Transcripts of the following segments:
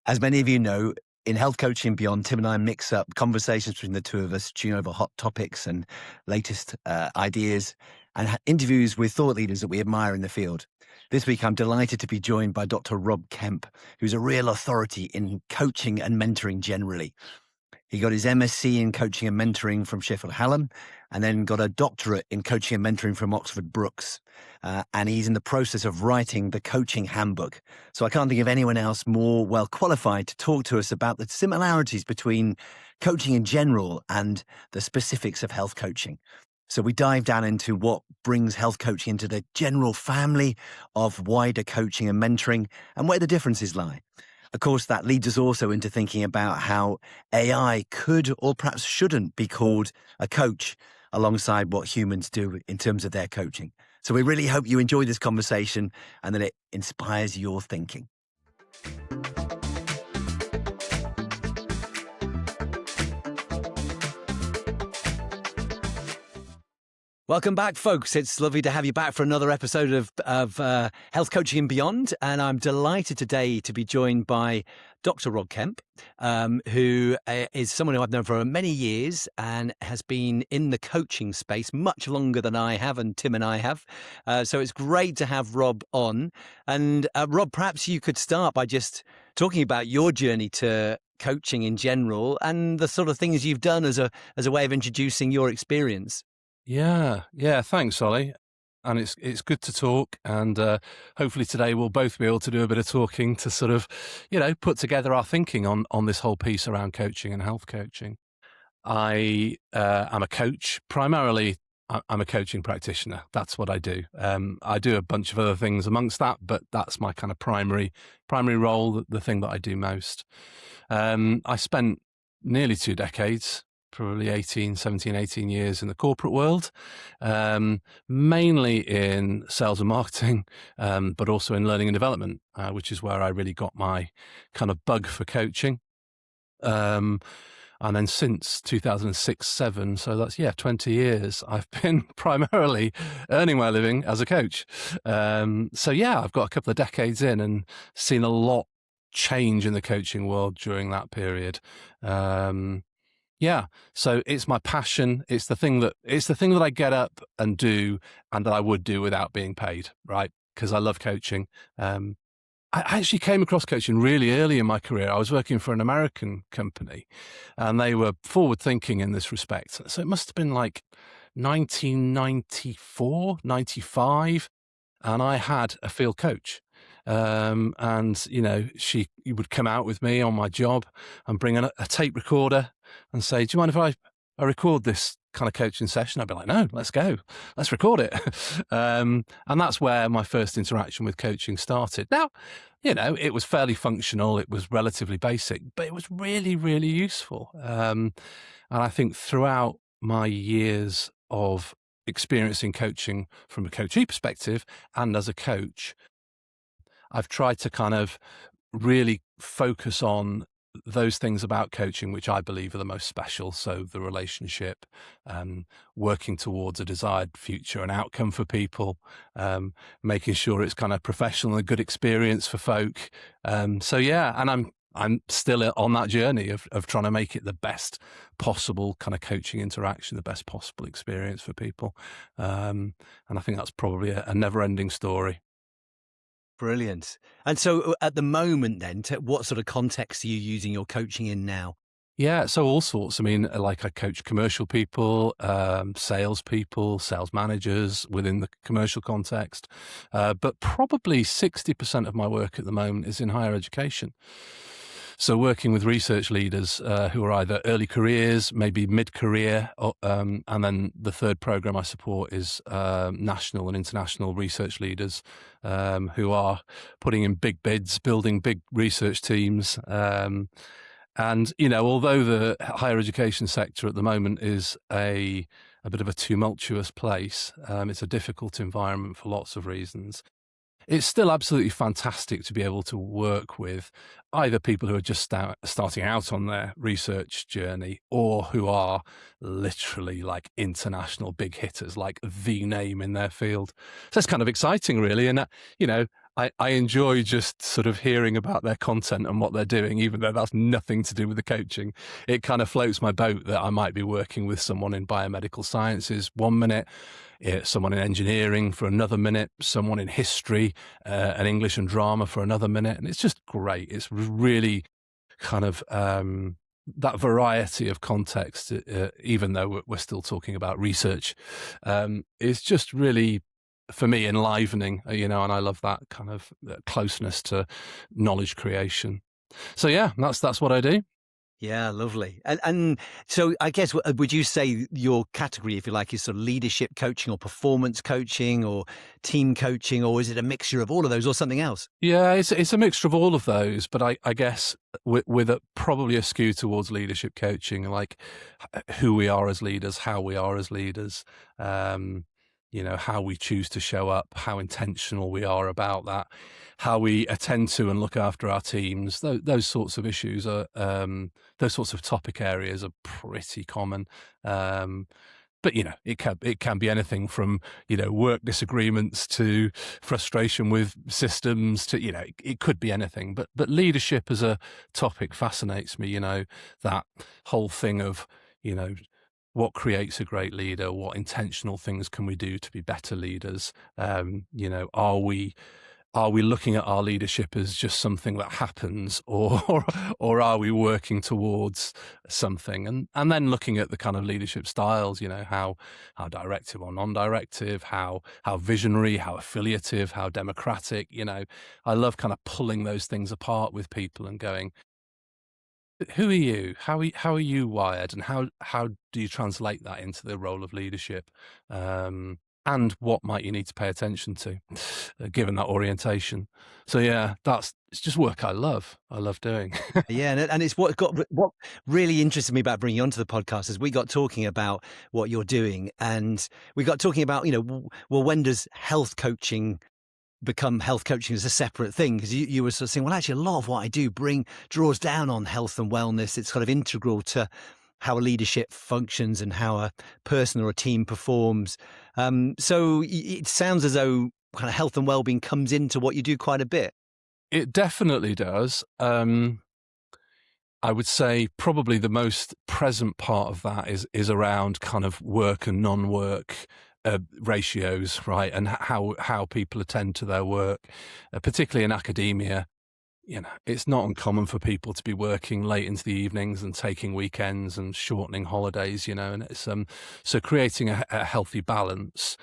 As many of you know, in Health Coaching and Beyond, Tim and I mix up conversations between the two of us, tune over hot topics and latest ideas, and interviews with thought leaders that we admire in the field. This week, I'm delighted to be joined by Dr. Rob Kemp, who's a real authority in coaching and mentoring generally. He got his MSc in coaching and mentoring from Sheffield Hallam, and then got a doctorate in coaching and mentoring from Oxford Brookes. And he's in the process of writing the coaching handbook. So I can't think of anyone else more well qualified to talk to us about the similarities between coaching in general and the specifics of health coaching. So we dive down into what brings health coaching into the general family of wider coaching and mentoring and where the differences lie. Of course, that leads us also into thinking about how AI could or perhaps shouldn't be called a coach alongside what humans do in terms of their coaching. So we really hope you enjoy this conversation and that it inspires your thinking. Welcome back, folks. It's lovely to have you back for another episode of Health Coaching and Beyond. And I'm delighted today to be joined by Dr. Rob Kemp, who is someone who I've known for many years and has been in the coaching space much longer than I have and Tim and I have. So it's great to have Rob on. And Rob, perhaps you could start by just talking about your journey to coaching in general and the sort of things you've done as a way of introducing your experience. Yeah. Thanks, Ollie. And it's good to talk. And hopefully today we'll both be able to do a bit of talking to sort of, put together our thinking on this whole piece around coaching and health coaching. I am a coach. Primarily, I'm a coaching practitioner. That's what I do. I do a bunch of other things amongst that, but that's my kind of primary role, the thing that I do most. I spent nearly 2 decades, probably 17, 18 years in the corporate world, mainly in sales and marketing, but also in learning and development, which is where I really got my kind of bug for coaching. And then since 2006-07, so that's, 20 years, I've been primarily earning my living as a coach. I've got a couple of decades in and seen a lot change in the coaching world during that period. So it's my passion. It's the thing that I get up and do, and that I would do without being paid, right? Because I love coaching. I actually came across coaching really early in my career. I was working for an American company, and they were forward thinking in this respect. So it must have been like 1994, 95, and I had a field coach. She would come out with me on my job and bring a tape recorder and say, "Do you mind if I record this kind of coaching session?" I'd be like, "No, let's go. Let's record it." And that's where my first interaction with coaching started. Now, it was fairly functional. It was relatively basic, but it was really, really useful. And I think throughout my years of experiencing coaching from a coachee perspective and as a coach, I've tried to kind of really focus on those things about coaching which I believe are the most special. So the relationship, working towards a desired future and outcome for people, making sure it's kind of professional and a good experience for folk. And I'm still on that journey of trying to make it the best possible kind of coaching interaction, the best possible experience for people. And I think that's probably a never-ending story. Brilliant. And so at the moment then, what sort of context are you using your coaching in now? Yeah, so all sorts. I mean, like I coach commercial people, sales people, sales managers within the commercial context. But probably 60% of my work at the moment is in higher education. So working with research leaders who are either early careers, maybe mid-career, and then the third program I support is national and international research leaders who are putting in big bids, building big research teams. And, although the higher education sector at the moment is a bit of a tumultuous place, it's a difficult environment for lots of reasons. It's still absolutely fantastic to be able to work with either people who are just starting out on their research journey or who are literally like international big hitters, like the name in their field. So it's kind of exciting, really. And, I enjoy just sort of hearing about their content and what they're doing, even though that's nothing to do with the coaching. It kind of floats my boat that I might be working with someone in biomedical sciences 1 minute, someone in engineering for another minute, someone in history and English and drama for another minute. And it's just great. It's really kind of that variety of context, even though we're still talking about research, is just really, for me, enlivening, and I love that kind of closeness to knowledge creation. So yeah, that's what I do. Yeah, lovely. And so I guess, would you say your category, if you like, is sort of leadership coaching or performance coaching or team coaching, or is it a mixture of all of those or something else? Yeah, it's a mixture of all of those, but I guess with probably a skew towards leadership coaching, like who we are as leaders, how we are as leaders, how we choose to show up, how intentional we are about that, how we attend to and look after our teams. Those sorts of issues are, those sorts of topic areas are pretty common. But it can be anything from work disagreements to frustration with systems to it could be anything. But leadership as a topic fascinates me. That whole thing of what creates a great leader, what intentional things can we do to be better leaders. Are we looking at our leadership as just something that happens, or or are we working towards something? And then looking at the kind of leadership styles, how directive or non-directive, how visionary, how affiliative, how democratic. I love kind of pulling those things apart with people and going, who are you? How are you wired, and how do you translate that into the role of leadership? And what might you need to pay attention to, given that orientation? So yeah, it's just work I love. I love doing. Yeah, and it's what really interested me about bringing you onto the podcast is we got talking about what you're doing, and we got talking about well, when does health coaching become health coaching as a separate thing? Because you were sort of saying, well, actually, a lot of what I do draws down on health and wellness. It's kind of integral to how a leadership functions and how a person or a team performs. So it sounds as though kind of health and wellbeing comes into what you do quite a bit. It definitely does. I would say probably the most present part of that is around kind of work and non-work ratios, right? And how people attend to their work, particularly in academia. It's not uncommon for people to be working late into the evenings and taking weekends and shortening holidays, and it's so creating a healthy balance.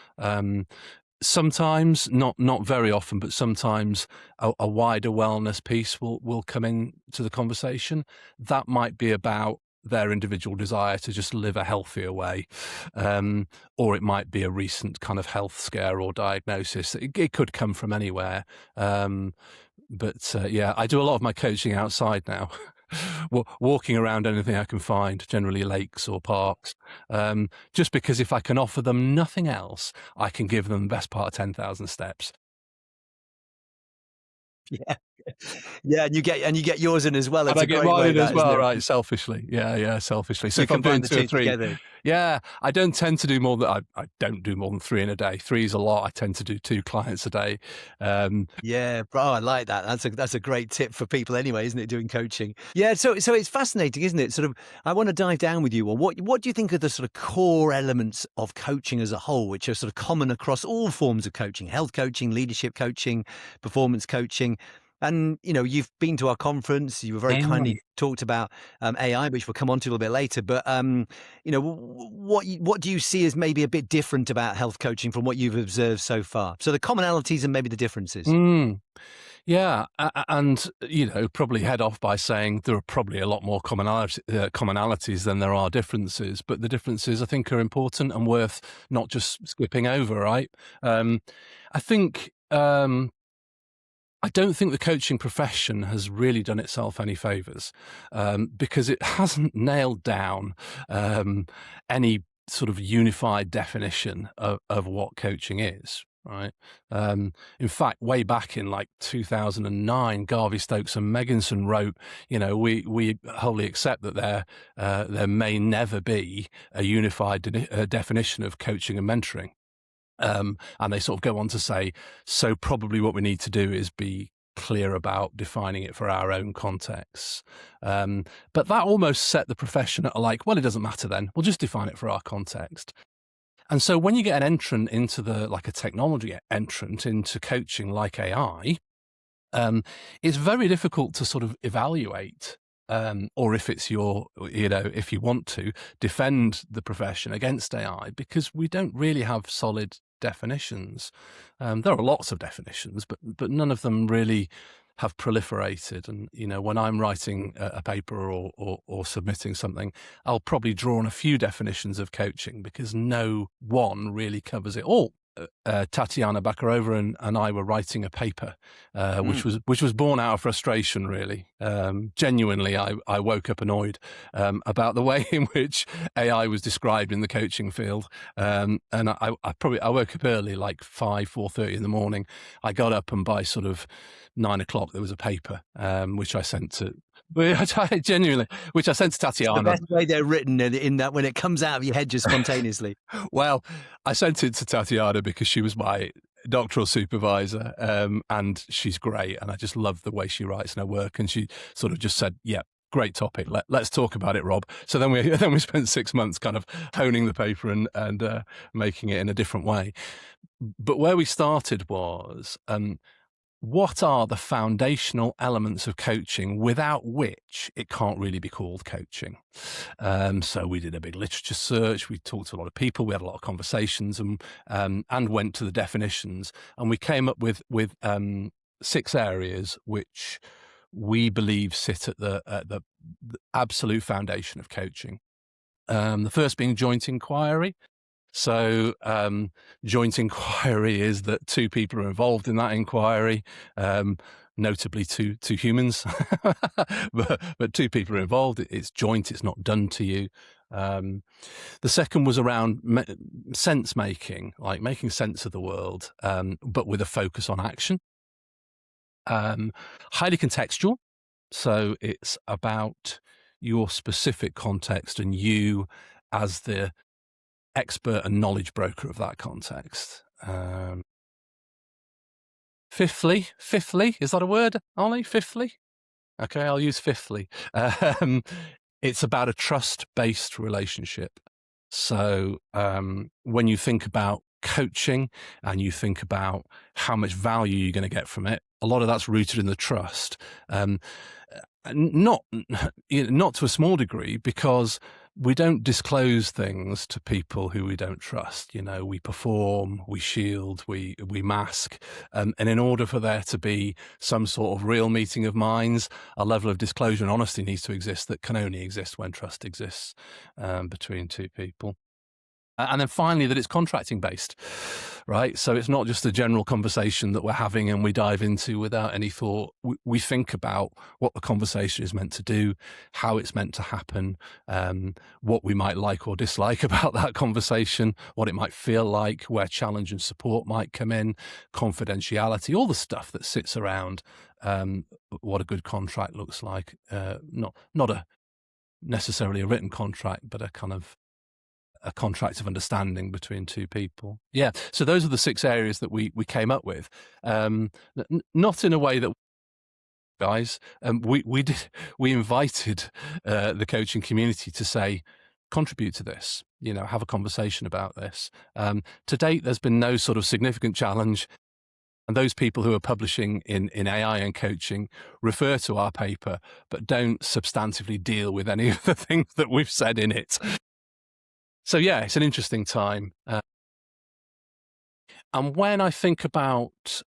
Sometimes, not very often, but sometimes a wider wellness piece will come into the conversation. That might be about their individual desire to just live a healthier way, or it might be a recent kind of health scare or diagnosis. It could come from anywhere. But yeah, I do a lot of my coaching outside now. Walking around anything I can find, generally lakes or parks, just because if I can offer them nothing else, I can give them the best part of 10,000 steps. Yeah, yeah, and you get yours in as well. And It's I a get great mine way, in as that isn't well, it? right? Selfishly. Yeah, selfishly. So You if I'm doing combine the 2 or two 3, together. yeah, I don't tend to do more than I don't do more than 3 in a day. 3 is a lot. I tend to do 2 clients a day. Yeah, bro, I like that. That's a great tip for people anyway, isn't it? Doing coaching. Yeah, so it's fascinating, isn't it? Sort of, I want to dive down with you on what do you think are the sort of core elements of coaching as a whole, which are sort of common across all forms of coaching: health coaching, leadership coaching, performance coaching. And you've been to our conference. You were very Mm. kindly talked about AI, which we'll come on to a little bit later. But what do you see as maybe a bit different about health coaching from what you've observed so far? So the commonalities and maybe the differences. Mm. Yeah, and probably head off by saying there are probably a lot more commonalities than there are differences, but the differences I think are important and worth not just skipping over, right? I think I don't think the coaching profession has really done itself any favors, because it hasn't nailed down any sort of unified definition of what coaching is. Right. In fact, way back in like 2009, Garvey Stokes and Megginson wrote, we wholly accept that there may never be a unified definition of coaching and mentoring. And they sort of go on to say, so probably what we need to do is be clear about defining it for our own contexts. But that almost set the profession at like, well, it doesn't matter then. We'll just define it for our context. And so when you get an entrant into like a technology entrant into coaching like AI, it's very difficult to sort of evaluate, or if it's if you want to defend the profession against AI, because we don't really have solid definitions. There are lots of definitions, but none of them really have proliferated. And, when I'm writing a paper or submitting something, I'll probably draw on a few definitions of coaching because no one really covers it all. Tatiana Bakarova and I were writing a paper, which was born out of frustration, really. Genuinely, I woke up annoyed about the way in which AI was described in the coaching field. And I woke up early, like 4:30 in the morning. I got up, and by sort of 9 o'clock, there was a paper, which I sent to. Genuinely, which I sent to Tatiana. The best way they're written, in that when it comes out of your head just spontaneously. Well, I sent it to Tatiana because she was my doctoral supervisor, and she's great, and I just love the way she writes in her work. And she sort of just said, "Yeah, great topic. Let's talk about it, Rob." So then we spent 6 months kind of honing the paper and making it in a different way. But where we started was, what are the foundational elements of coaching without which it can't really be called coaching? So we did a big literature search. We talked to a lot of people. We had a lot of conversations, and went to the definitions. And we came up with 6 areas which we believe sit at the absolute foundation of coaching. The first being joint inquiry. So joint inquiry is that 2 people are involved in that inquiry, notably two humans, but 2 people are involved. It's joint. It's not done to you. The second was around sense making, like making sense of the world, but with a focus on action. Highly contextual. So it's about your specific context and you as the expert and knowledge broker of that context. Fifthly, is that a word, Ollie? Fifthly? Okay, I'll use fifthly. It's about a trust-based relationship. So when you think about coaching and you think about how much value you're going to get from it, a lot of that's rooted in the trust. Not to a small degree, because we don't disclose things to people who we don't trust. We perform, we shield, we mask. And in order for there to be some sort of real meeting of minds, a level of disclosure and honesty needs to exist that can only exist when trust exists between 2 people. And then finally, that it's contracting based, right? So it's not just a general conversation that we're having and we dive into without any thought. We think about what the conversation is meant to do, how it's meant to happen, what we might like or dislike about that conversation, what it might feel like, where challenge and support might come in, confidentiality, all the stuff that sits around what a good contract looks like. Not necessarily a written contract, but a kind of a contract of understanding between 2 people. Yeah. So those are the 6 areas that we came up with. Not in a way that, guys, we invited the coaching community to say, contribute to this, have a conversation about this. To date, there's been no sort of significant challenge. And those people who are publishing in AI and coaching refer to our paper, but don't substantively deal with any of the things that we've said in it. So yeah, it's an interesting time. And when I think about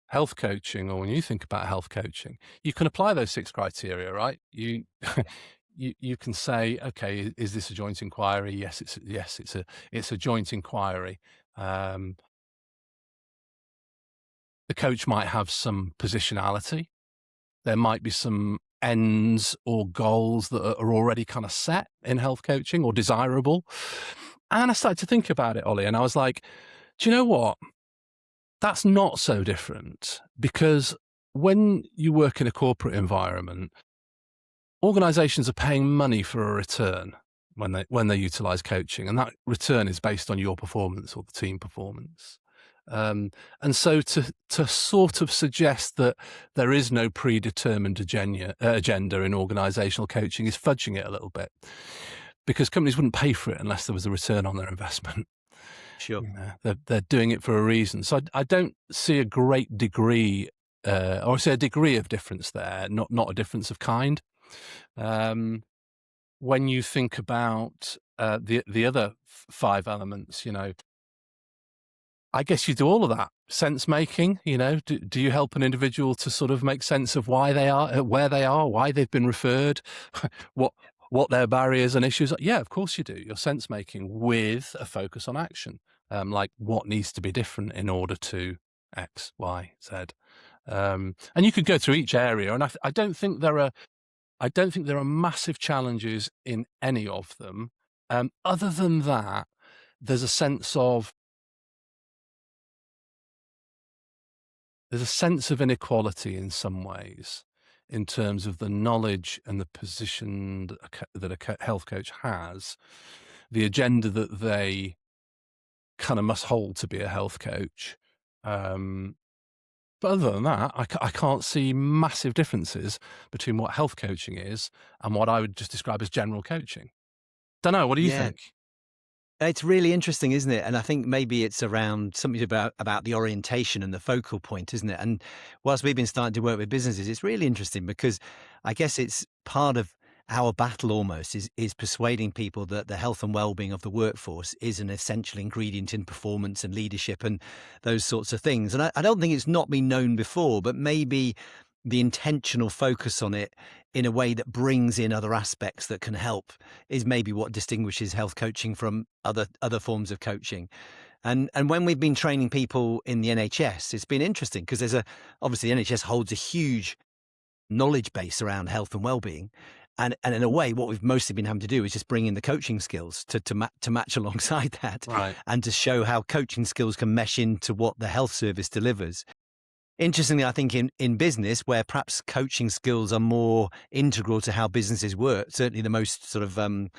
health coaching, or when you think about health coaching, you can apply those 6 criteria, right? You can say, okay, is this a joint inquiry? Yes, it's a joint inquiry. The coach might have some positionality. There might be some ends or goals that are already kind of set in health coaching or desirable. And I started to think about it, Ollie, and I was like, do you know what? That's not so different, because when you work in a corporate environment, organizations are paying money for a return. when they utilize coaching, and that return is based on your performance or the team performance. And so to sort of suggest that there is no predetermined agenda in organizational coaching is fudging it a little bit, because companies wouldn't pay for it unless there was a return on their investment. Sure. You know, they're doing it for a reason. So I don't see a great degree, or I say a degree of difference there, not a difference of kind. When you think about the other five elements, you know, I guess you do all of that. Sense making, you know, do you help an individual to sort of make sense of why they are, where they are, why they've been referred, what their barriers and issues are? Yeah, of course you do. You're sense making with a focus on action, like what needs to be different in order to X, Y, Z. And you could go through each area, and I don't think there are massive challenges in any of them. Other than that, there's a sense of inequality in some ways, in terms of the knowledge and the position that a health coach has, the agenda that they kind of must hold to be a health coach. But other than that, I can't see massive differences between what health coaching is and what I would just describe as general coaching. Don't know. What do you Yeah. think? It's really interesting, isn't it? And I think maybe it's around something about the orientation and the focal point, isn't it? And whilst we've been starting to work with businesses, it's really interesting because I guess it's part of our battle almost is persuading people that the health and well-being of the workforce is an essential ingredient in performance and leadership and those sorts of things. And I don't think it's not been known before, but maybe the intentional focus on it in a way that brings in other aspects that can help is maybe what distinguishes health coaching from other forms of coaching. And when we've been training people in the NHS, it's been interesting because obviously the NHS holds a huge knowledge base around health and well-being. And in a way, what we've mostly been having to do is just bring in the coaching skills to match alongside that, Right. and to show how coaching skills can mesh into what the health service delivers. Interestingly, I think in business, where perhaps coaching skills are more integral to how businesses work, certainly the most sort of, the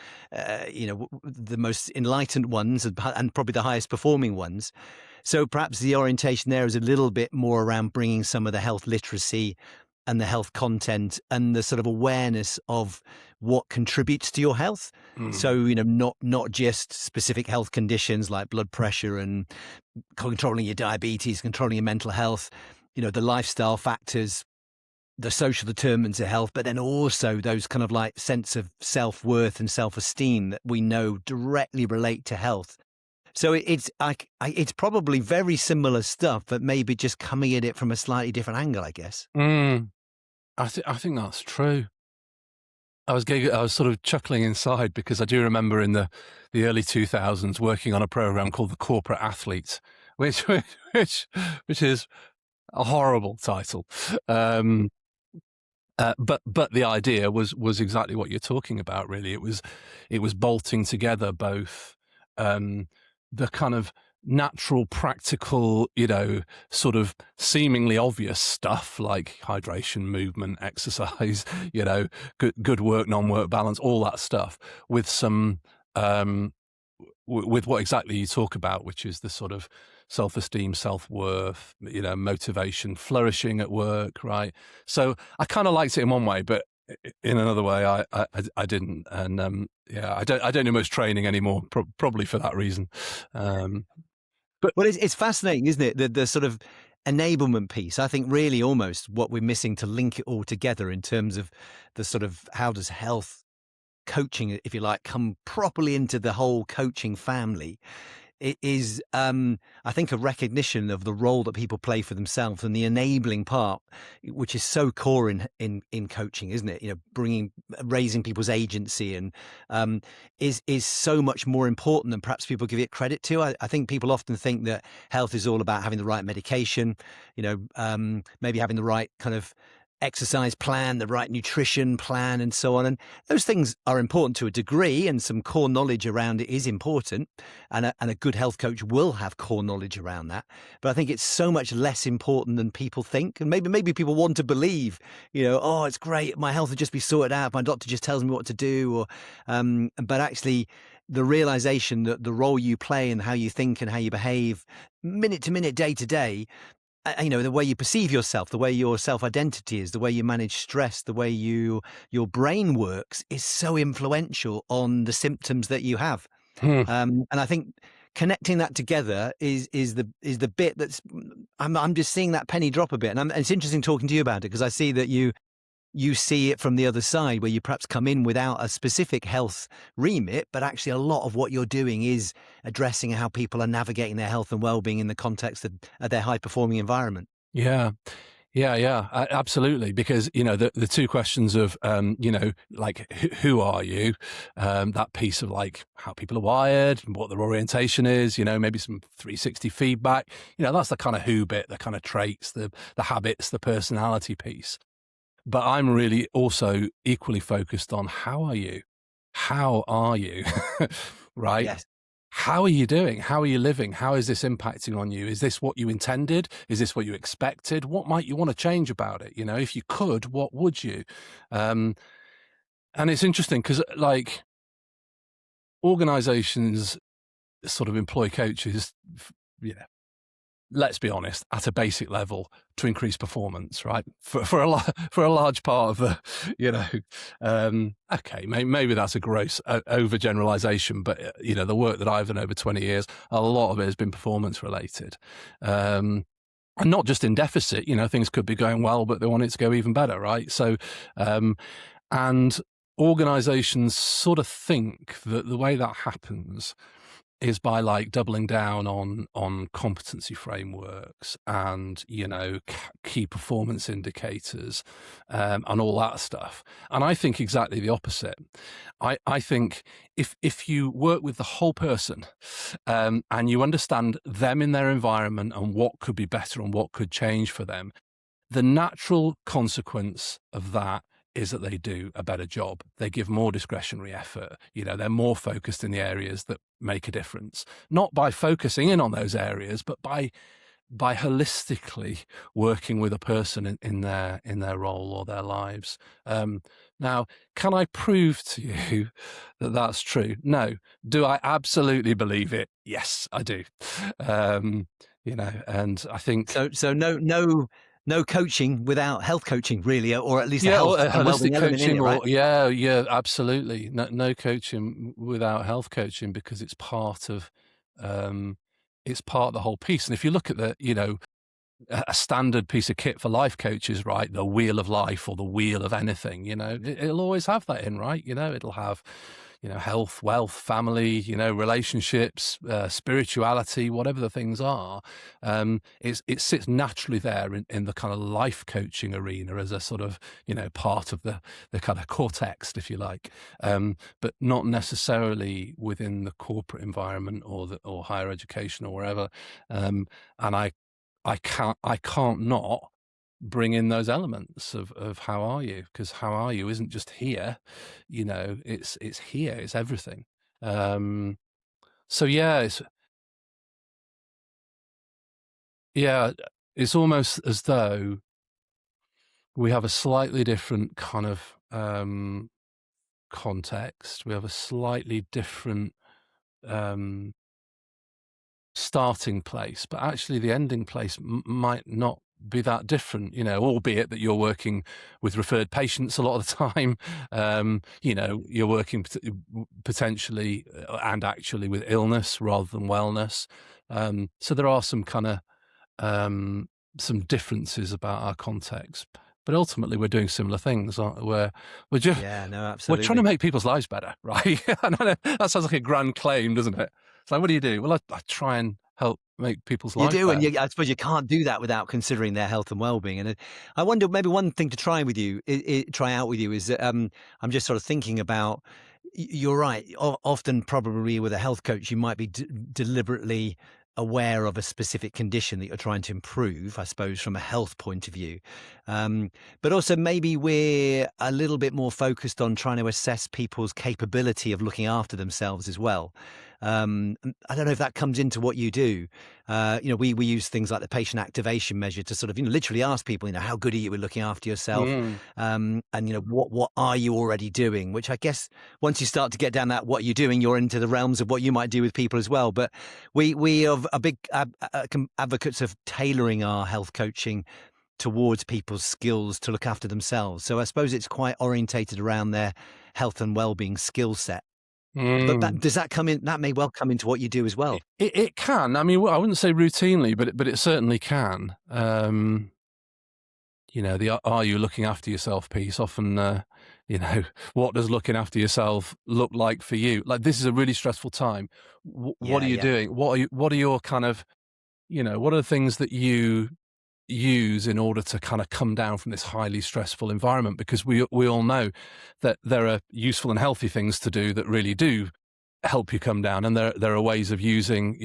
most enlightened ones and probably the highest performing ones. So perhaps the orientation there is a little bit more around bringing some of the health literacy and the health content and the sort of awareness of what contributes to your health. So, not just specific health conditions like blood pressure and controlling your diabetes, controlling your mental health, the lifestyle factors, the social determinants of health, but then also those kind of like sense of self-worth and self-esteem that we know directly relate to health. So it's probably very similar stuff, but maybe just coming at it from a slightly different angle, I guess. I think that's true. I was sort of chuckling inside because I do remember in the early 2000s working on a program called The Corporate Athlete, which is a horrible title. But the idea was exactly what you're talking about. Really, it was bolting together both the kind of natural, practical, sort of seemingly obvious stuff like hydration, movement, exercise, good work, non-work balance, all that stuff, with some with what exactly you talk about, which is the sort of self-esteem, self-worth, motivation, flourishing at work, right? So I kind of liked it in one way, but in another way, I didn't, and I don't do much training anymore, probably for that reason. Well, it's fascinating, isn't it? The sort of enablement piece. I think really almost what we're missing to link it all together in terms of the sort of how does health coaching, if you like, come properly into the whole coaching family. It is, I think, a recognition of the role that people play for themselves and the enabling part, which is so core in coaching, isn't it? Raising people's agency and is so much more important than perhaps people give it credit to. I think people often think that health is all about having the right medication, maybe having the right kind of exercise plan, the right nutrition plan, and so on. And those things are important to a degree, and some core knowledge around it is important. And a good health coach will have core knowledge around that. But I think it's so much less important than people think. And maybe people want to believe, oh, it's great, my health will just be sorted out. My doctor just tells me what to do. But actually, the realization that the role you play and how you think and how you behave minute to minute, day to day, the way you perceive yourself, the way your self-identity is, the way you manage stress, the way your brain works is so influential on the symptoms that you have. Hmm. And I think connecting that together is the bit that's I'm just seeing that penny drop a bit. And it's interesting talking to you about it, because I see that you see it from the other side, where you perhaps come in without a specific health remit, but actually a lot of what you're doing is addressing how people are navigating their health and well-being in the context of their high-performing environment. Yeah. Yeah, absolutely. Because, the two questions of, like, who are you? That piece of like how people are wired, what their orientation is, maybe some 360 feedback, that's the kind of who bit, the kind of traits, the habits, the personality piece. But I'm really also equally focused on how are you? How are you? Right? Yes. How are you doing? How are you living? How is this impacting on you? Is this what you intended? Is this what you expected? What might you want to change about it? If you could, what would you? And it's interesting because, like, organizations sort of employ coaches, let's be honest, at a basic level to increase performance, right? For a large part of the, okay, maybe that's a gross overgeneralization, but the work that I've done over 20 years, a lot of it has been performance related, and not just in deficit. Things could be going well, but they want it to go even better, right? So, and organizations sort of think that the way that happens is by like doubling down on competency frameworks and key performance indicators, and all that stuff. And I think exactly the opposite. I think if you work with the whole person, and you understand them in their environment and what could be better and what could change for them, the natural consequence of that is that they do a better job. They give more discretionary effort. They're more focused in the areas that make a difference, not by focusing in on those areas, but by holistically working with a person in their role or their lives. Now, can I prove to you that that's true? No. Do I absolutely believe it? Yes, I do. And I think So no coaching without health coaching, really, or at least a yeah, health or a and holistic well-being element in coaching, it, right? or yeah, absolutely. No coaching without health coaching, because it's part of the whole piece. And if you look at a standard piece of kit for life coaches, right? The wheel of life or the wheel of anything, it'll always have that in, right? It'll have, health, wealth, family, relationships, spirituality, whatever the things are. It sits naturally there in the kind of life coaching arena as a sort of, part of the kind of core text, if you like, but not necessarily within the corporate environment or higher education or wherever. And I can't not bring in those elements of how are you, because how are you isn't just here, it's here, it's everything. So yeah, it's almost as though we have a slightly different kind of context. We have a slightly different starting place, but actually the ending place might not be that different, albeit that you're working with referred patients a lot of the time. You're working potentially and actually with illness rather than wellness. So there are some kind of some differences about our context, but ultimately we're doing similar things, aren't we? We're just Yeah, no, we're trying absolutely. to make people's lives better, right? I know that sounds like a grand claim, doesn't it? It's like, what do you do? Well, I try and help make people's You lives do, and better. I suppose you can't do that without considering their health and well-being. And I wonder, maybe one thing to try with you, try out with you, is that I'm just sort of thinking about. You're right. Often, probably with a health coach, you might be deliberately aware of a specific condition that you're trying to improve, I suppose, from a health point of view. But also maybe we're a little bit more focused on trying to assess people's capability of looking after themselves as well. I don't know if that comes into what you do. We use things like the patient activation measure to sort of, literally ask people, how good are you at looking after yourself? Mm. And, what are you already doing? Which I guess once you start to get down that what you're doing, you're into the realms of what you might do with people as well. But we are a big advocates of tailoring our health coaching towards people's skills to look after themselves. So I suppose it's quite orientated around their health and well-being skill set. But Mm. does that come in? That may well come into what you do as well. It can. I mean, I wouldn't say routinely, but it certainly can. The "are you looking after yourself" piece often, what does looking after yourself look like for you? Like, this is a really stressful time. What are Yeah, you yeah. doing? What are your kind of, what are the things that you use in order to kind of come down from this highly stressful environment? Because we all know that there are useful and healthy things to do that really do help you come down, and there are ways of using,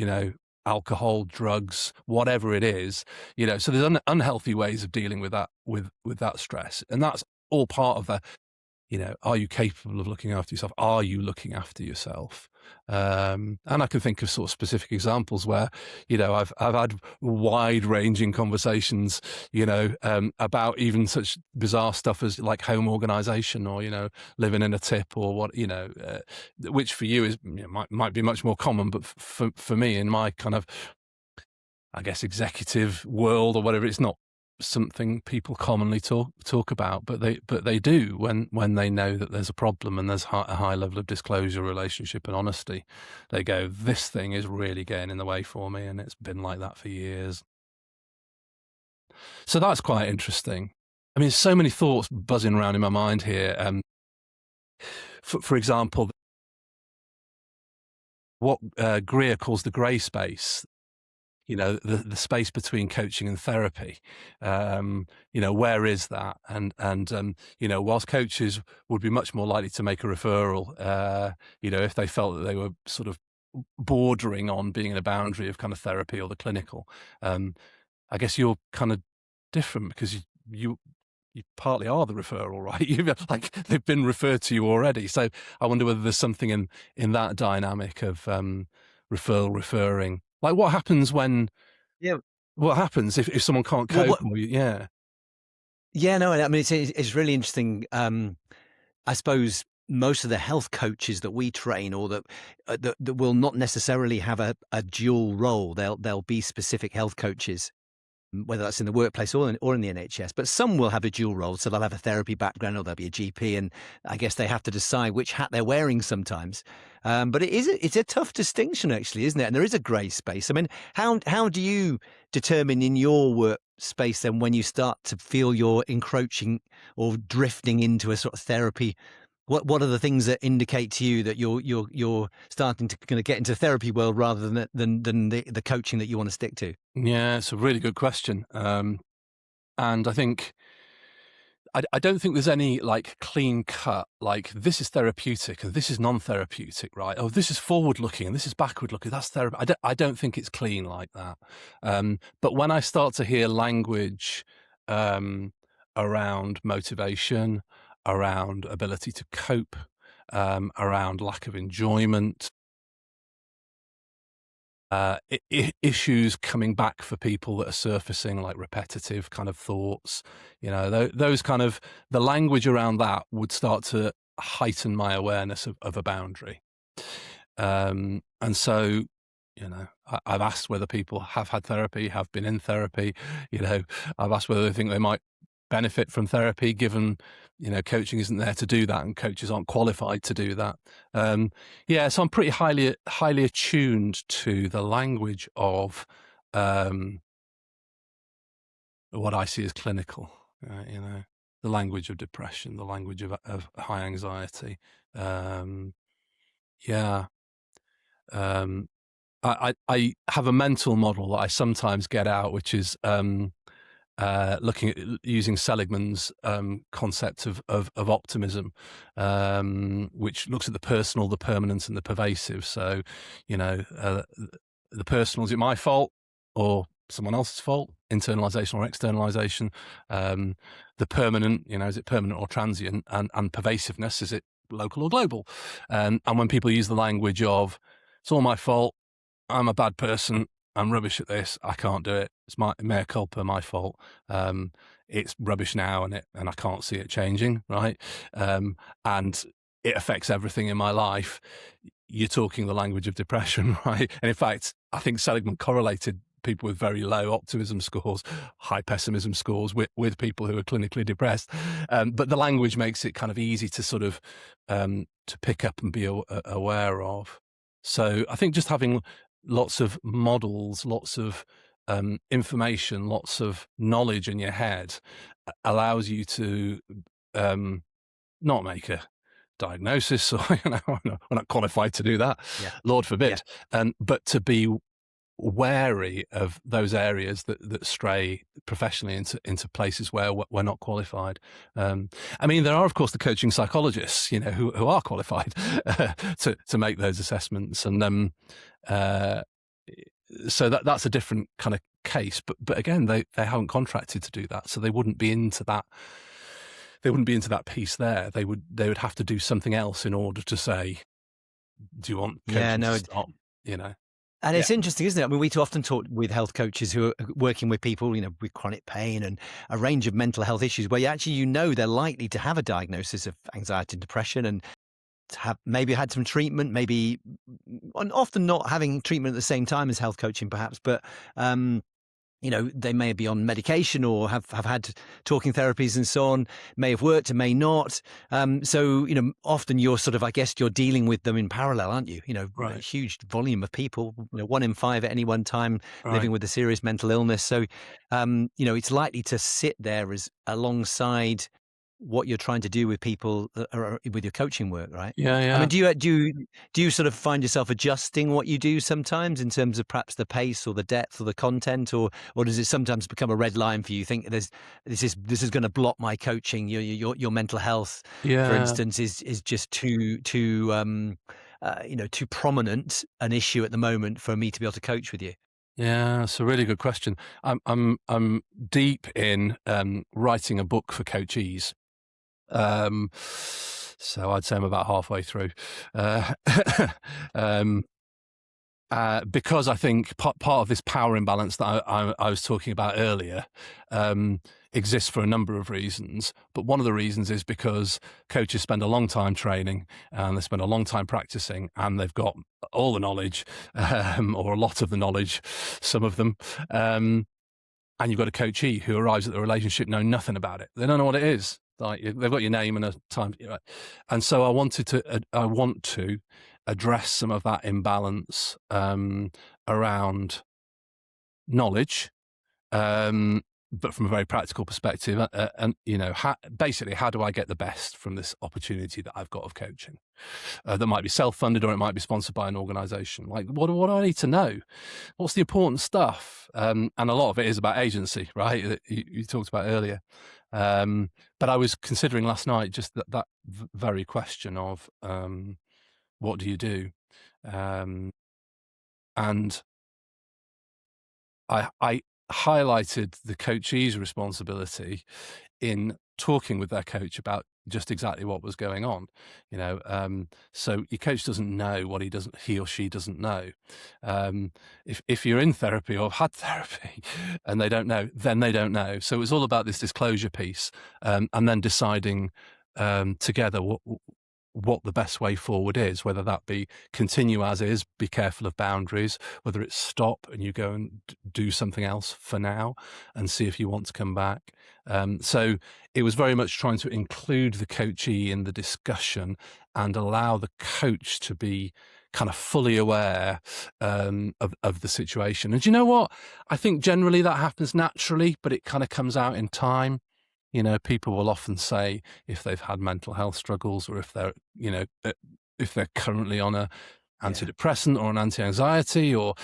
alcohol, drugs, whatever it is, so there's unhealthy ways of dealing with that, with that stress, and that's all part of the, are you capable of looking after yourself? Are you looking after yourself? And I can think of sort of specific examples where, I've had wide ranging conversations, about even such bizarre stuff as like home organization, or, living in a tip, or what, which for you is, might be much more common, but for me, in my kind of, I guess, executive world or whatever, it's not something people commonly talk about, but they do when they know that there's a problem and there's a high level of disclosure, relationship, and honesty. They go, this thing is really getting in the way for me, and it's been like that for years. So that's quite interesting. I mean, so many thoughts buzzing around in my mind here. For example, what Greer calls the grey space, the space between coaching and therapy, where is that? And whilst coaches would be much more likely to make a referral, if they felt that they were sort of bordering on being in a boundary of kind of therapy or the clinical, I guess you're kind of different, because you partly are the referral, right? Like, they've been referred to you already. So I wonder whether there's something in that dynamic of referring. Like, what happens Yeah. if someone can't Well, cope? Yeah. yeah, no, I mean, it's really interesting. I suppose most of the health coaches that we train, or that will not necessarily have a dual role. They'll be specific health coaches, whether that's in the workplace or in the NHS. But some will have a dual role, so they'll have a therapy background, or they'll be a GP, and I guess they have to decide which hat they're wearing sometimes. But it's a tough distinction, actually, isn't it? And there is a grey space. I mean, how do you determine in your workspace then when you start to feel you're encroaching or drifting into a sort of therapy? What are the things that indicate to you that you're starting to kind of get into the therapy world rather than the coaching that you want to stick to? Yeah, it's a really good question. And I think, I don't think there's any like clean cut, like, this is therapeutic and this is non-therapeutic, right? Oh, this is forward looking and this is backward looking. That's therapy. I don't think it's clean like that. But when I start to hear language around motivation, around ability to cope, around lack of enjoyment, issues coming back for people that are surfacing, like repetitive kind of thoughts, those kind of, the language around that would start to heighten my awareness of a boundary. And so, I've asked whether people have had therapy, have been in therapy. I've asked whether they think they might benefit from therapy, given, coaching isn't there to do that, and coaches aren't qualified to do that. So I'm pretty highly attuned to the language of what I see as clinical. The language of depression, the language of high anxiety. Yeah. I have a mental model that I sometimes get out, which is looking at using Seligman's concept of optimism, which looks at the personal, the permanent, and the pervasive. So, the personal, is it my fault or someone else's fault? Internalization or externalization? The permanent, is it permanent or transient? And pervasiveness, is it local or global? And when people use the language of, it's all my fault, I'm a bad person, I'm rubbish at this, I can't do it, it's my mea culpa, my fault. It's rubbish now, and I can't see it changing, right? And it affects everything in my life. You're talking the language of depression, right? And in fact, I think Seligman correlated people with very low optimism scores, high pessimism scores, with people who are clinically depressed. But the language makes it kind of easy to sort of to pick up and be aware of. So I think just having lots of models, lots of information, lots of knowledge in your head allows you to not make a diagnosis, or we're not qualified to do that, Yeah. Lord forbid, Yeah. but to be wary of those areas that stray professionally into places where we're not qualified. I mean, there are of course the coaching psychologists, who are qualified to make those assessments, and so that's a different kind of case. But again, they haven't contracted to do that, so they wouldn't be into that. They wouldn't be into that piece there. They would have to do something else in order to say, do you want Yeah, coaching to no. stop? You know. And Yeah. it's interesting, isn't it? I mean, we too often talk with health coaches who are working with people, with chronic pain and a range of mental health issues where they're likely to have a diagnosis of anxiety and depression, and to have maybe had some treatment, maybe, and often not having treatment at the same time as health coaching, perhaps, but they may be on medication or have had talking therapies and so on, may have worked and may not. So, often you're sort of, I guess you're dealing with them in parallel, aren't you? A Right. huge volume of people, 1 in 5 at any one time living Right. with a serious mental illness. So, it's likely to sit there as alongside what you're trying to do with people with your coaching work, right? Yeah. I mean, Yeah. do you sort of find yourself adjusting what you do sometimes in terms of perhaps the pace or the depth or the content, or does it sometimes become a red line for you? You think this is going to block my coaching? Your mental health, for Yeah. instance, is just too prominent an issue at the moment for me to be able to coach with you. Yeah, it's a really good question. I'm deep in writing a book for coachees. So I'd say I'm about halfway through. Uh, um, because I think part of this power imbalance that I was talking about earlier exists for a number of reasons. But one of the reasons is because coaches spend a long time training and they spend a long time practicing, and they've got all the knowledge, or a lot of the knowledge, some of them. And you've got a coachee who arrives at the relationship knowing nothing about it. They don't know what it is. Like, they've got your name and a time, and so I want to address some of that imbalance around knowledge, but from a very practical perspective, and basically, how do I get the best from this opportunity that I've got of coaching? That might be self-funded, or it might be sponsored by an organisation. Like, what do I need to know? What's the important stuff? And a lot of it is about agency, right? That you talked about earlier. But I was considering last night just that very question of what do you do? And I highlighted the coachee's responsibility in talking with their coach about just exactly what was going on. So your coach doesn't know what he or she doesn't know. If you're in therapy or have had therapy and they don't know, then they don't know. So it was all about this disclosure piece, and then deciding together what the best way forward is, whether that be continue as is, be careful of boundaries, whether it's stop and you go and do something else for now and see if you want to come back. So it was very much trying to include the coachee in the discussion and allow the coach to be kind of fully aware of the situation. And do you know what? I think generally that happens naturally, but it kind of comes out in time. People will often say if they've had mental health struggles, or if they're currently on a Yeah. antidepressant or an anti-anxiety, or,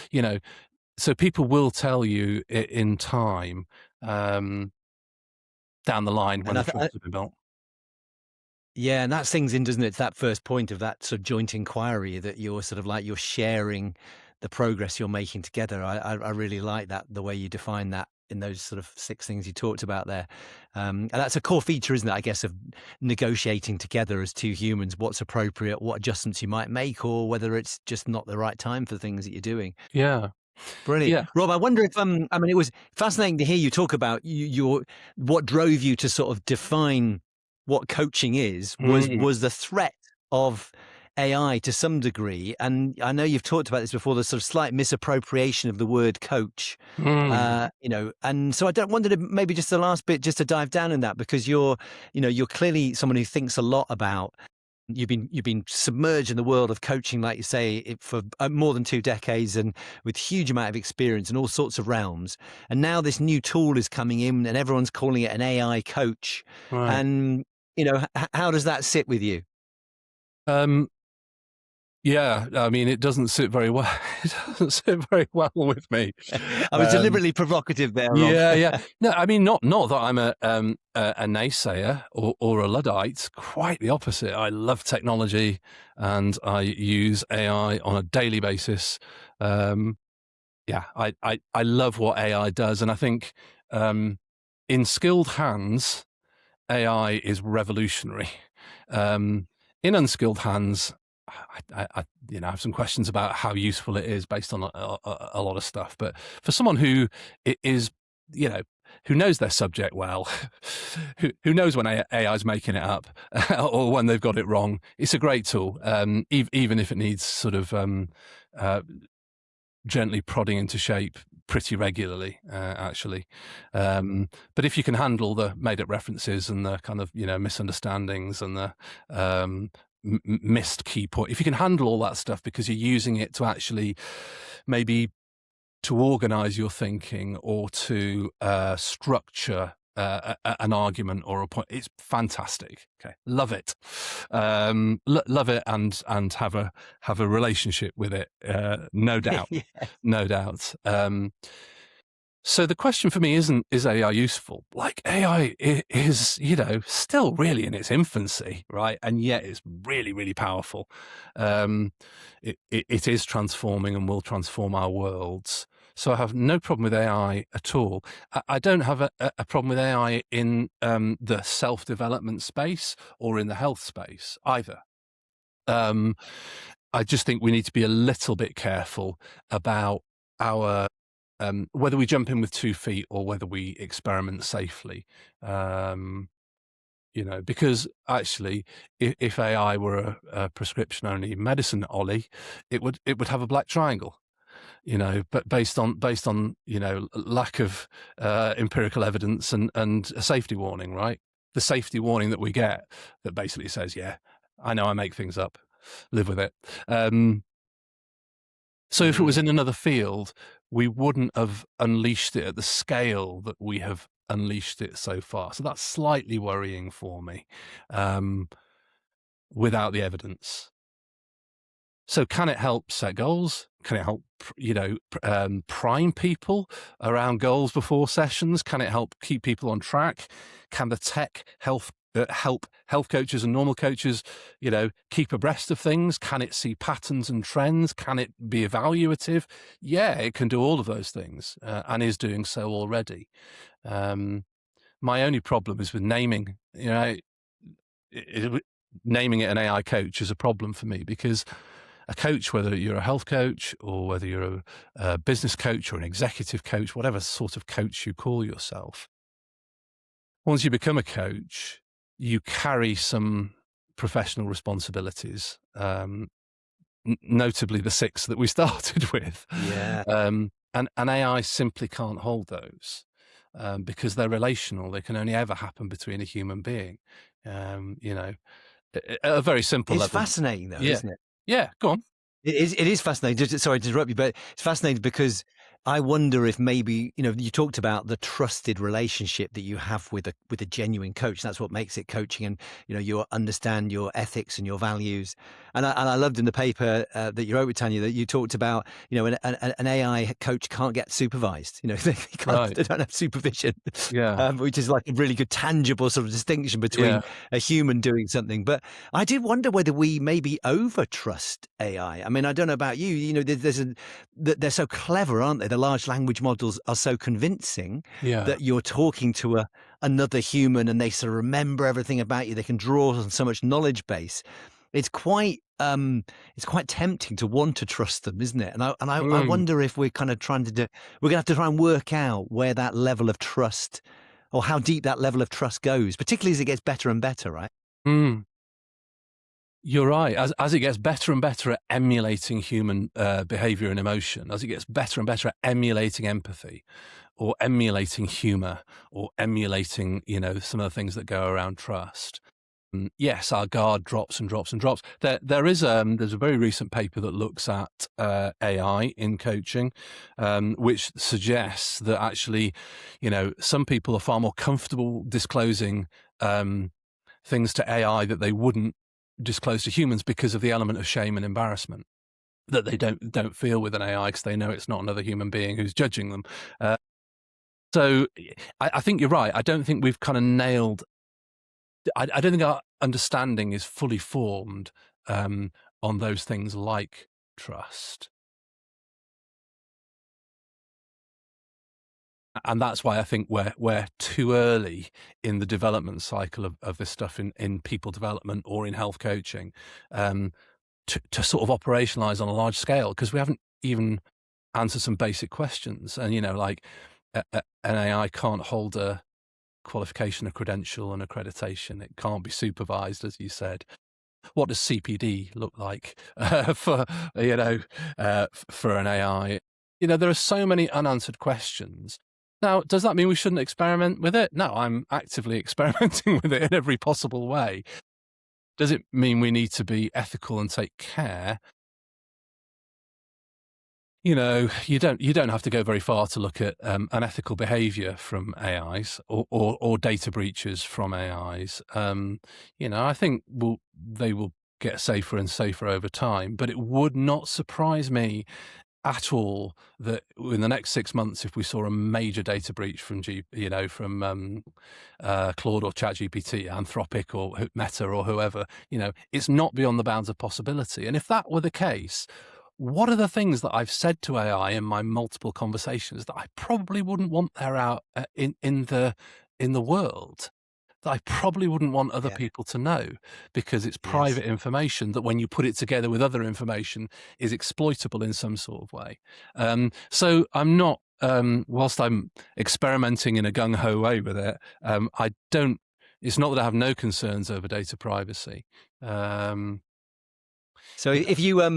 so people will tell you in time, down the line when And the trust has been built. yeah, and that sings in, doesn't it? It's that first point of that sort of joint inquiry that you're sort of like you're sharing the progress you're making together. I really like that, the way you define that in those sort of 6 things you talked about there. And that's a core feature, isn't it, I guess, of negotiating together as two humans, what's appropriate, what adjustments you might make, or whether it's just not the right time for the things that you're doing. Yeah. Brilliant. Yeah. Rob, I wonder if, I mean, it was fascinating to hear you talk about what drove you to sort of define what coaching is was the threat of AI to some degree. And I know you've talked about this before, the sort of slight misappropriation of the word coach, and so I wanted to maybe just the last bit, just to dive down in that, because you're clearly someone who thinks a lot about. You've been submerged in the world of coaching, like you say, for more than 2 decades, and with huge amount of experience in all sorts of realms. And now this new tool is coming in, and everyone's calling it an AI coach. Right. And how does that sit with you? Yeah, I mean, it doesn't sit very well. It doesn't sit very well with me. I was deliberately provocative there, Rob. Yeah. No, I mean, not that I'm a naysayer or a Luddite. Quite the opposite. I love technology, and I use AI on a daily basis. Yeah, I love what AI does, and I think in skilled hands, AI is revolutionary. In unskilled hands, I have some questions about how useful it is based on a lot of stuff. But for someone who is, who knows their subject well, who knows when AI is making it up or when they've got it wrong, it's a great tool, even if it needs sort of gently prodding into shape pretty regularly, actually. But if you can handle the made-up references and the kind of misunderstandings and the missed key point, if you can handle all that stuff because you're using it to actually maybe to organize your thinking or to structure an argument or a point, it's fantastic. Okay, love it, love it, and have a relationship with it. No doubt, Yeah. no doubt. So the question for me isn't, is AI useful? Like, AI is, still really in its infancy, right? And yet it's really, really powerful. It is transforming and will transform our worlds. So I have no problem with AI at all. I don't have a problem with AI in the self-development space or in the health space either. I just think we need to be a little bit careful about our whether we jump in with 2 feet or whether we experiment safely. Because actually, if AI were a prescription-only medicine, Ollie, it would have a black triangle. But based on lack of empirical evidence and a safety warning, right? The safety warning that we get that basically says, "Yeah, I know I make things up, live with it." So if it was in another field, we wouldn't have unleashed it at the scale that we have unleashed it so far. So that's slightly worrying for me, without the evidence. So can it help set goals? Can it help, prime people around goals before sessions? Can it help keep people on track? Can the tech help health coaches and normal coaches, keep abreast of things? Can it see patterns and trends? Can it be evaluative? Yeah, it can do all of those things, and is doing so already. My only problem is with naming. Naming it an AI coach is a problem for me, because a coach, whether you're a health coach or whether you're a business coach or an executive coach, whatever sort of coach you call yourself, once you become a coach, you carry some professional responsibilities, notably the 6 that we started with. Yeah. And AI simply can't hold those, because they're relational. They can only ever happen between a human being. At a very simple It's level. fascinating, though, Yeah. isn't it? Yeah, go on. It is fascinating. Sorry to interrupt you, but it's fascinating because I wonder if maybe, you talked about the trusted relationship that you have with a genuine coach. That's what makes it coaching, and you understand your ethics and your values. And I loved in the paper that you wrote with Tanya that you talked about, an AI coach can't get supervised. They Right. don't have supervision, Yeah. which is like a really good tangible sort of distinction between Yeah. a human doing something. But I did wonder whether we maybe over trust AI. I mean, I don't know about you. They're so clever, aren't they? The large language models are so convincing Yeah. that you're talking to another human, and they sort of remember everything about you. They can draw on so much knowledge base. It's quite tempting to want to trust them, isn't it? And I Mm. wonder if we're kind of we're gonna have to try and work out where that level of trust, or how deep that level of trust goes, particularly as it gets better and better, right? Mm. You're right. As it gets better and better at emulating human behavior and emotion, as it gets better and better at emulating empathy, or emulating humor, or emulating, some of the things that go around trust. Yes, our guard drops and drops and drops. There's a very recent paper that looks at AI in coaching, which suggests that actually, some people are far more comfortable disclosing things to AI that they wouldn't disclose to humans because of the element of shame and embarrassment that they don't feel with an AI, because they know it's not another human being who's judging them. So I think you're right. I don't think we've kind of nailed. I don't think our understanding is fully formed on those things like trust. And that's why I think we're too early in the development cycle of this stuff in people development or in health coaching, to sort of operationalize on a large scale, because we haven't even answered some basic questions. And, like an AI can't hold a qualification, a credential, and accreditation. It can't be supervised, as you said. What does CPD look like for for an AI? There are so many unanswered questions. Now, does that mean we shouldn't experiment with it? No, I'm actively experimenting with it in every possible way. Does it mean we need to be ethical and take care? You don't have to go very far to look at unethical behaviour from AIs, or data breaches from AIs. I think they will get safer and safer over time, but it would not surprise me at all that in the next 6 months, if we saw a major data breach from Claude or ChatGPT, Anthropic or Meta or whoever, it's not beyond the bounds of possibility. And if that were the case, what are the things that I've said to AI in my multiple conversations that I probably wouldn't want there out in the world, that I probably wouldn't want other Yeah. people to know, because it's Yes. private information that, when you put it together with other information, is exploitable in some sort of way. So I'm not, whilst I'm experimenting in a gung-ho way with it, I don't. It's not that I have no concerns over data privacy. So if you, I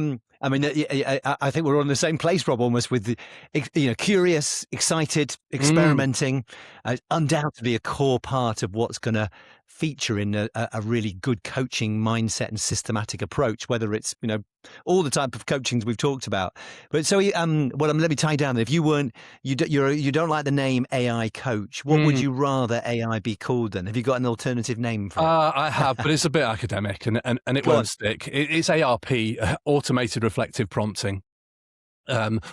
mean, I think we're on the same place, Rob, almost with curious, excited, mm, experimenting, undoubtedly a core part of what's going to feature in a really good coaching mindset and systematic approach, whether it's, all the type of coachings we've talked about. But so, let me tie down. If you weren't, you don't like the name AI coach, what would mm. you rather AI be called then? Have you got an alternative name for it? I have, but it's a bit academic, and it Go won't on. stick. It's ARP, automated reflective prompting,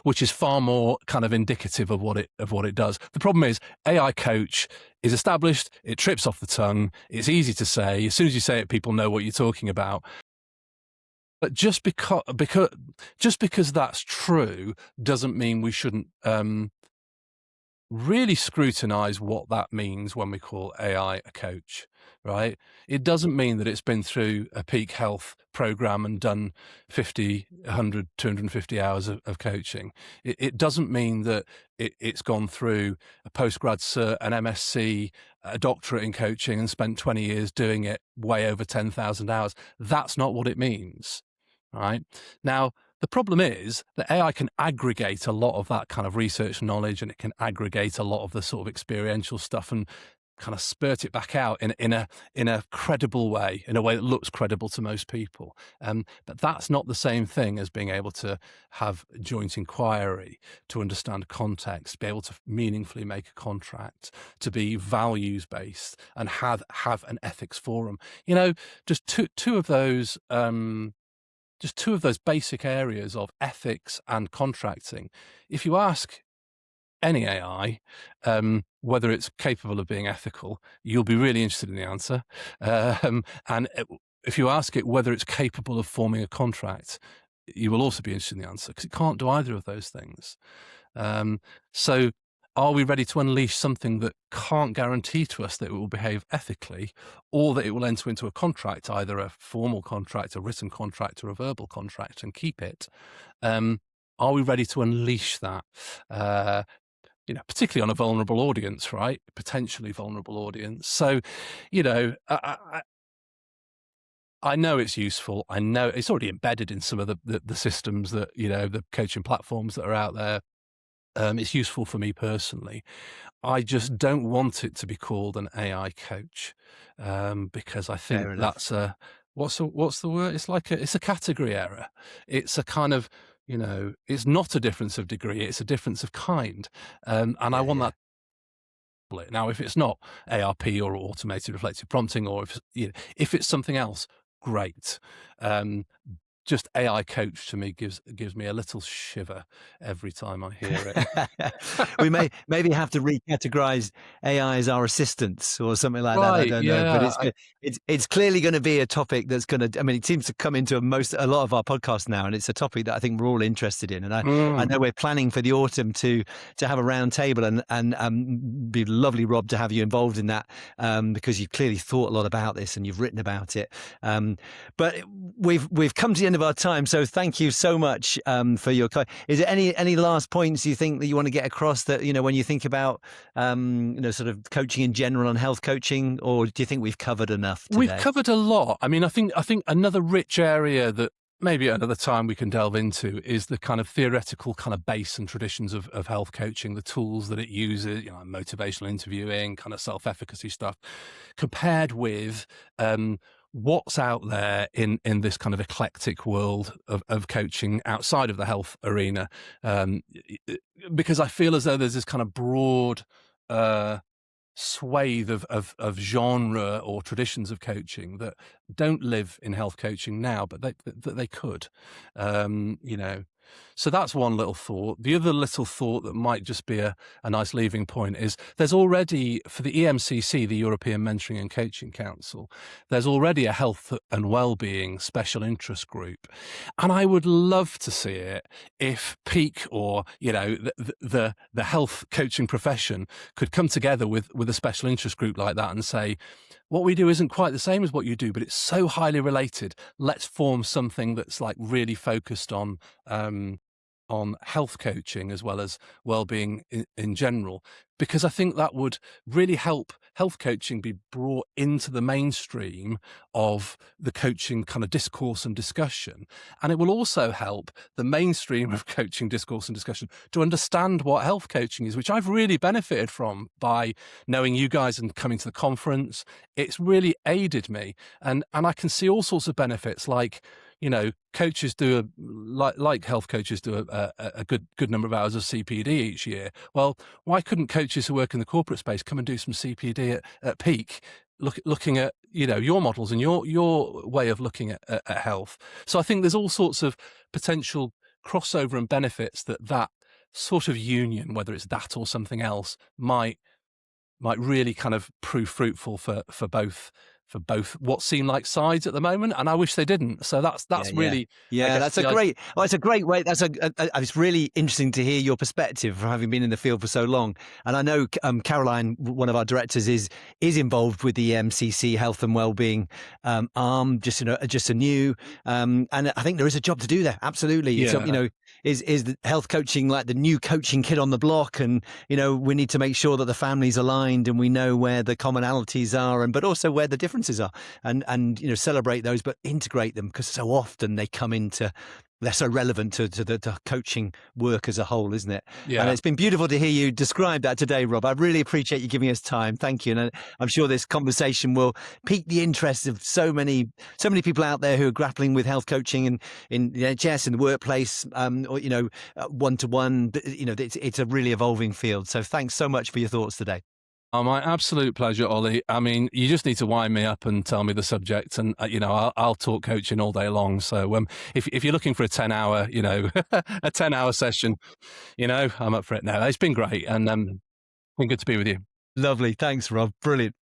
which is far more kind of indicative of what it does. The problem is, AI coach is established. It trips off the tongue. It's easy to say. As soon as you say it, people know what you're talking about. But just because that's true doesn't mean we shouldn't really scrutinize what that means when we call AI a coach, right? It doesn't mean that it's been through a peak health program and done 50, 100, 250 hours of coaching. It doesn't mean that it's gone through a postgrad cert, an MSc, a doctorate in coaching, and spent 20 years doing it, way over 10,000 hours. That's not what it means, right? Now, the problem is that AI can aggregate a lot of that kind of research knowledge, and it can aggregate a lot of the sort of experiential stuff, and kind of spurt it back out in a credible way, in a way that looks credible to most people. But that's not the same thing as being able to have joint inquiry, to understand context, be able to meaningfully make a contract, to be values based, and have an ethics forum. Just two of those. Just two of those basic areas of ethics and contracting. If you ask any AI, whether it's capable of being ethical, you'll be really interested in the answer. And if you ask it whether it's capable of forming a contract, you will also be interested in the answer, because it can't do either of those things. So are we ready to unleash something that can't guarantee to us that it will behave ethically, or that it will enter into a contract, either a formal contract, a written contract, or a verbal contract, and keep it? Are we ready to unleash that? Particularly on a vulnerable audience, right? Potentially vulnerable audience. So, I know it's useful. I know it's already embedded in some of the systems that, the coaching platforms that are out there. It's useful for me personally. I just don't want it to be called an AI coach, because I think that's what's the word? It's a category error. It's a kind of, it's not a difference of degree. It's a difference of kind. And I want that. Now, if it's not ARP or automated reflective prompting, or if it's something else, great. Just AI coach to me gives me a little shiver every time I hear it. We maybe have to recategorize AI as our assistants or something like that. I don't know, but it's clearly going to be a topic that's going to. I mean, it seems to come into a lot of our podcasts now, and it's a topic that I think we're all interested in. And I know we're planning for the autumn to have a round table, and be lovely, Rob, to have you involved in that, because you've clearly thought a lot about this and you've written about it. But we've come to the end of our time, so thank you so much for your. Is there any last points you think that you want to get across, that when you think about sort of coaching in general and health coaching, or do you think we've covered enough today? We've covered a lot. I mean, I think another rich area that maybe at another time we can delve into is the kind of theoretical kind of base and traditions of health coaching, the tools that it uses, motivational interviewing, kind of self-efficacy stuff, compared with what's out there in this kind of eclectic world of coaching outside of the health arena. Because I feel as though there's this kind of broad swathe of genre or traditions of coaching that don't live in health coaching now, but they could. So that's one little thought. The other little thought that might just be a nice leaving point is there's already, for the EMCC, the European Mentoring and Coaching Council, there's already a health and wellbeing special interest group. And I would love to see it if Peak or, the health coaching profession could come together with a special interest group like that and say, what we do isn't quite the same as what you do, but it's so highly related. Let's form something that's like really focused on health coaching as well as well-being in general, because I think that would really help health coaching be brought into the mainstream of the coaching kind of discourse and discussion. And it will also help the mainstream of coaching discourse and discussion to understand what health coaching is, which I've really benefited from by knowing you guys and coming to the conference. It's really aided me. And I can see all sorts of benefits, like, coaches do like health coaches do a good number of hours of CPD each year. Well, why couldn't coaches who work in the corporate space come and do some CPD at Peak, looking at your models and your way of looking at health? So I think there's all sorts of potential crossover and benefits that sort of union, whether it's that or something else, might really kind of prove fruitful for both what seem like sides at the moment, and I wish they didn't. So that's really that's a great. Well, it's a great way. It's really interesting to hear your perspective from having been in the field for so long. And I know Caroline, one of our directors, is involved with the MCC Health and Wellbeing arm, just a new. And I think there is a job to do there. Absolutely. Yeah. Is the health coaching like the new coaching kid on the block? And we need to make sure that the family's aligned and we know where the commonalities are, but also where the differences differences are, and celebrate those, but integrate them, because so often they're so relevant to the coaching work as a whole, isn't it? Yeah. And it's been beautiful to hear you describe that today, Rob. I really appreciate you giving us time. Thank you. And I'm sure this conversation will pique the interest of so many people out there who are grappling with health coaching and in the NHS, in the workplace, or one-to-one. It's a really evolving field. So thanks so much for your thoughts today. Oh, my absolute pleasure, Ollie. I mean, you just need to wind me up and tell me the subject, and I'll talk coaching all day long. So if you're looking for a 10-hour, a 10-hour session, I'm up for it now. It's been great, and been good to be with you. Lovely. Thanks, Rob. Brilliant.